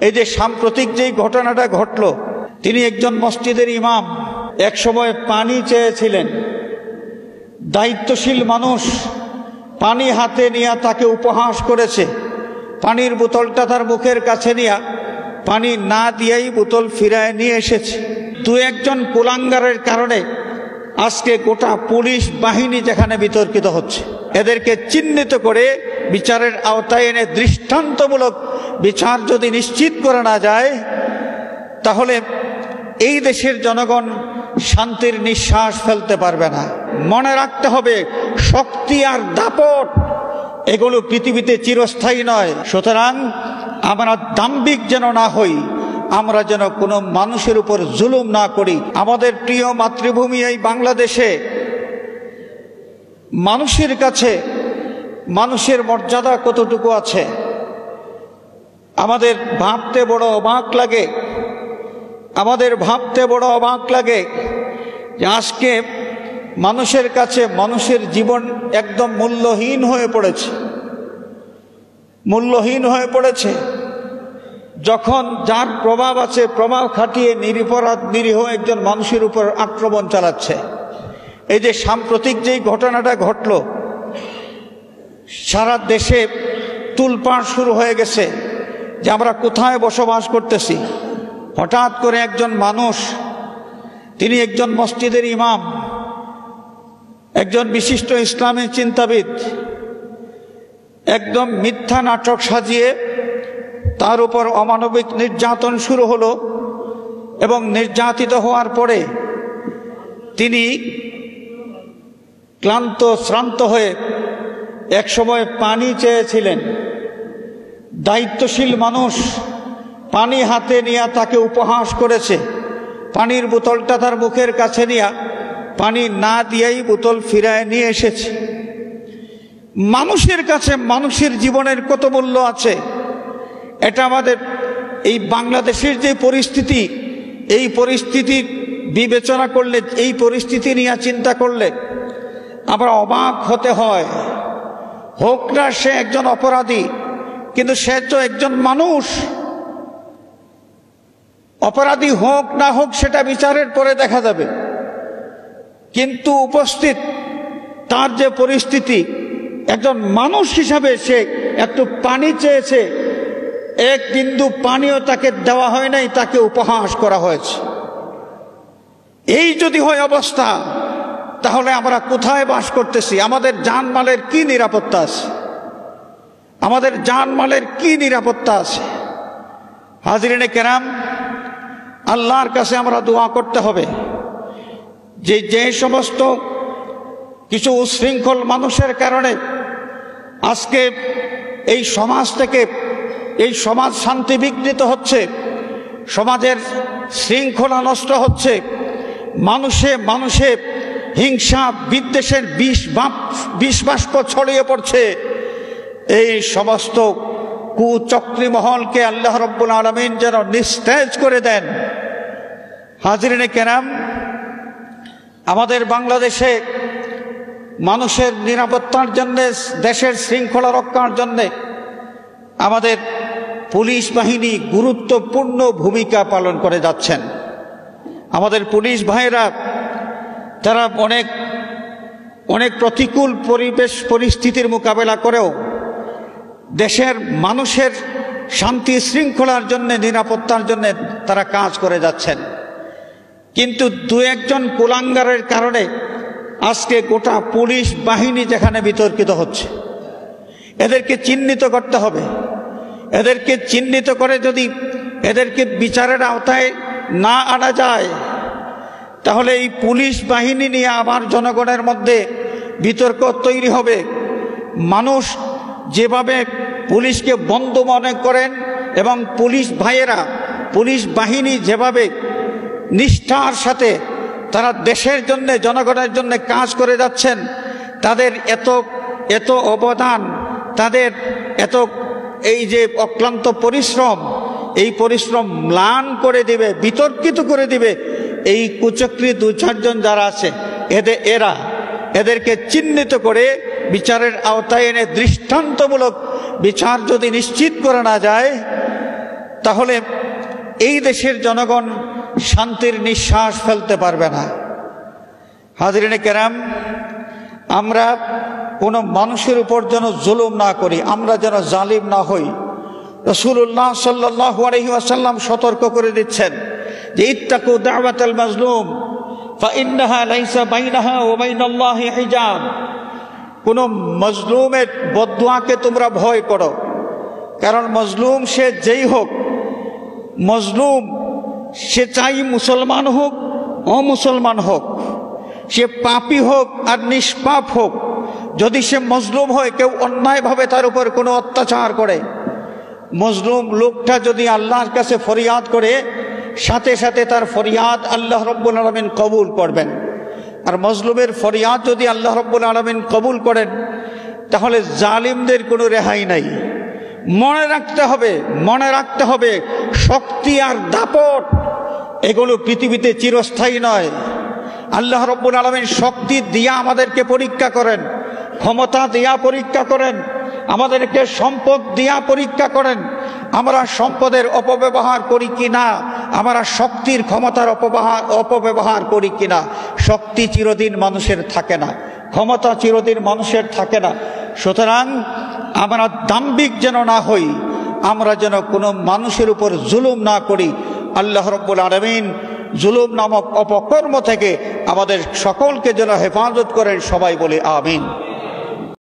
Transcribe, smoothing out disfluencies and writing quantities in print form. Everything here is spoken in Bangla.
এই যে সাম্প্রতিক যেই ঘটনাটা ঘটলো, তিনি একজন মসজিদের ইমাম, এক সময় পানি চেয়েছিলেন। দায়িত্বশীল মানুষ পানি হাতে নিয়ে তাকে উপহাস করেছে। পানির বোতলটা তার মুখের কাছে নিয়ে পানি না দিয়েই বোতল ফিরায় নিয়ে এসেছে। দু একজন কুলাঙ্গারের কারণে আজকে গোটা পুলিশ বাহিনী যেখানে বিতর্কিত হচ্ছে, এদেরকে চিহ্নিত করে বিচারের আওতায় এনে দৃষ্টান্তমূলক বিচার যদি নিশ্চিত করা না যায়, তাহলে এই দেশের জনগণ শান্তির নিঃশ্বাস ফেলতে পারবে না। মনে রাখতে হবে, শক্তি আর দাপট এগুলো পৃথিবীতে চিরস্থায়ী নয়। সুতরাং আমরা দাম্ভিক যেন না হই, আমরা যেন কোনো মানুষের উপর জুলুম না করি। আমাদের প্রিয় মাতৃভূমি এই বাংলাদেশে মানুষের কাছে মানুষের মর্যাদা কতটুকু আছে আমাদের ভাবতে বড় অবাক লাগে। আমাদের ভাবতে বড় অবাক লাগে যে আজকে মানুষের কাছে মানুষের জীবন একদম মূল্যহীন হয়ে পড়েছে, মূল্যহীন হয়ে পড়েছে। যখন যার প্রভাব আছে, প্রভাব খাটিয়ে নিরপরাধ নিরীহ একজন মানুষের উপর আক্রমণ চালাচ্ছে। এই যে সাম্প্রতিক যেই ঘটনাটা ঘটলো, সারা দেশে তুলপাড় শুরু হয়ে গেছে যে আমরা কোথায় বসবাস করতেছি। হঠাৎ করে একজন মানুষ, তিনি একজন মসজিদের ইমাম, একজন বিশিষ্ট ইসলামী চিন্তাবিদ, একদম মিথ্যা নাটক সাজিয়ে তার উপর অমানবিক নির্যাতন শুরু হলো। এবং নির্যাতিত হওয়ার পরে তিনি ক্লান্ত শ্রান্ত হয়ে একসময় পানি চেয়েছিলেন। দায়িত্বশীল মানুষ পানি হাতে নিয়ে তাকে উপহাস করেছে। পানির বোতলটা তার মুখের কাছে নিয়ে পানি না দিয়েই বোতল ফিরায় নিয়ে এসেছে। মানুষের কাছে মানুষের জীবনের কত মূল্য আছে, এটা আমাদের এই বাংলাদেশের যে পরিস্থিতি, এই পরিস্থিতি বিবেচনা করলে, এই পরিস্থিতি নিয়ে চিন্তা করলে আমরা অবাক হতে হয়। হোক না সে একজন অপরাধী, কিন্তু সে তো একজন মানুষ। অপরাধী হোক না হোক সেটা বিচারের পরে দেখা যাবে, কিন্তু উপস্থিত তার যে পরিস্থিতি, একজন মানুষ হিসাবে সে একটু পানি চেয়েছে, এক বিন্দু পানিও তাকে দেওয়া হয় নাই, তাকে উপহাস করা হয়েছে। এই যদি হয় অবস্থা, তাহলে আমরা কোথায় বাস করতেছি? আমাদের জানমালের কি নিরাপত্তা আছে? আমাদের জানমালের কি নিরাপত্তা আছে? হাজরিনে কেরাম, আল্লাহর কাছে আমরা দোয়া করতে হবে যে যে সমস্ত কিছু উশৃঙ্খল মানুষের কারণে আজকে এই সমাজ থেকে, এই সমাজ শান্তি বিঘ্নিত হচ্ছে, সমাজের শৃঙ্খলা নষ্ট হচ্ছে, মানুষে মানুষে হিংসা বিদ্বেষের বিষ বাষ্প ছড়িয়ে পড়ছে, এই সমস্ত কুচক্রী মহলকে আল্লাহ রাব্বুল আলামিন যেন নিস্তেজ করে দেন। হাজরিনে কেরাম, আমাদের বাংলাদেশে মানুষের নিরাপত্তার জন্য, দেশের শৃঙ্খলা রক্ষার জন্য আমাদের পুলিশ বাহিনী গুরুত্বপূর্ণ ভূমিকা পালন করে যাচ্ছেন। আমাদের পুলিশ ভাইয়েরা তারা অনেক অনেক প্রতিকূল পরিস্থিতির মোকাবেলা করেও দেশের মানুষের শান্তি শৃঙ্খলার জন্য, নিরাপত্তার জন্য তারা কাজ করে যাচ্ছেন। কিন্তু দু একজন কুলাঙ্গারের কারণে আজকে গোটা পুলিশ বাহিনী যেখানে বিতর্কিত হচ্ছে, এদেরকে চিহ্নিত করতে হবে। এদেরকে চিহ্নিত করে যদি এদেরকে বিচারের আওতায় না আনা যায়, তাহলে এই পুলিশ বাহিনী নিয়ে আবার জনগণের মধ্যে বিতর্ক তৈরি হবে। মানুষ যেভাবে পুলিশকে বন্ধু মনে করেন এবং পুলিশ ভাইয়েরা, পুলিশ বাহিনী যেভাবে নিষ্ঠার সাথে তারা দেশের জন্য, জনগণের জন্য কাজ করে যাচ্ছেন, তাদের এত অবদান, তাদের এত এই যে অক্লান্ত পরিশ্রম, এই পরিশ্রম ম্লান করে দিবে, বিতর্কিত করে দিবে এই কুচক্রী দু চারজন যারা আছে। এদেরকে চিহ্নিত করে বিচারের আওতায় এনে দৃষ্টান্তমূলক বিচার যদি নিশ্চিত করা না যায়, তাহলে এই দেশের জনগণ শান্তির নিঃশ্বাস ফেলতে পারবে না। হাজরিনে কেরাম, আমরা কোনো মানুষের উপর যেন জুলুম না করি, আমরা যেন জালিম না হই। রাসূলুল্লাহ সাল্লাল্লাহু আলাইহি ওয়াসাল্লাম সতর্ক করে দিচ্ছেন যে ইত্তাকু দাওয়াতাল মাজলুম ফাইন্নাহা লাইসা বাইনাহা ওয়া বাইনাল্লাহি হিজাব। কোন মজলুমের বদদুয়াকে তোমরা ভয় করো, কারণ মজলুম সে যেই হোক, মজলুম সে চাই মুসলমান হোক অমুসলমান হোক, সে পাপী হোক আর নিষ্পাপ হোক, যদি সে মজলুম হয়, কেউ অন্যায়ভাবে তার উপর কোনো অত্যাচার করে, মজলুম লোকটা যদি আল্লাহর কাছে ফরিয়াদ করে, সাথে সাথে তার ফরিয়াদ আল্লাহ রাব্বুল আলামিন কবুল করবেন। আর মজলুমের ফরিয়াদ যদি আল্লাহ রাব্বুল আলামিন কবুল করেন, তাহলে জালিমদের কোনো রেহাই নাই। মনে রাখতে হবে শক্তি আর দাপট এগুলো পৃথিবীতে চিরস্থায়ী নয়। আল্লাহ রাব্বুল আলামিন শক্তি দিয়া আমাদেরকে পরীক্ষা করেন, ক্ষমতা দিয়া পরীক্ষা করেন, আমাদেরকে সম্পদ দিয়া পরীক্ষা করেন। আমরা সম্পদের অপব্যবহার করি কিনা, আমরা শক্তির ক্ষমতার অপব্যবহার করি কিনা। শক্তি চিরদিন মানুষের থাকে না, ক্ষমতা চিরদিন মানুষের থাকে না। সুতরাং আমরা দাম্ভিক যেন না হই, আমরা যেন কোনো মানুষের উপর জুলুম না করি। আল্লাহ রাব্বুল আলামিন জুলুম নামক অপকর্ম থেকে আমাদের সকলকে যেন হেফাজত করেন। সবাই বলে আমিন।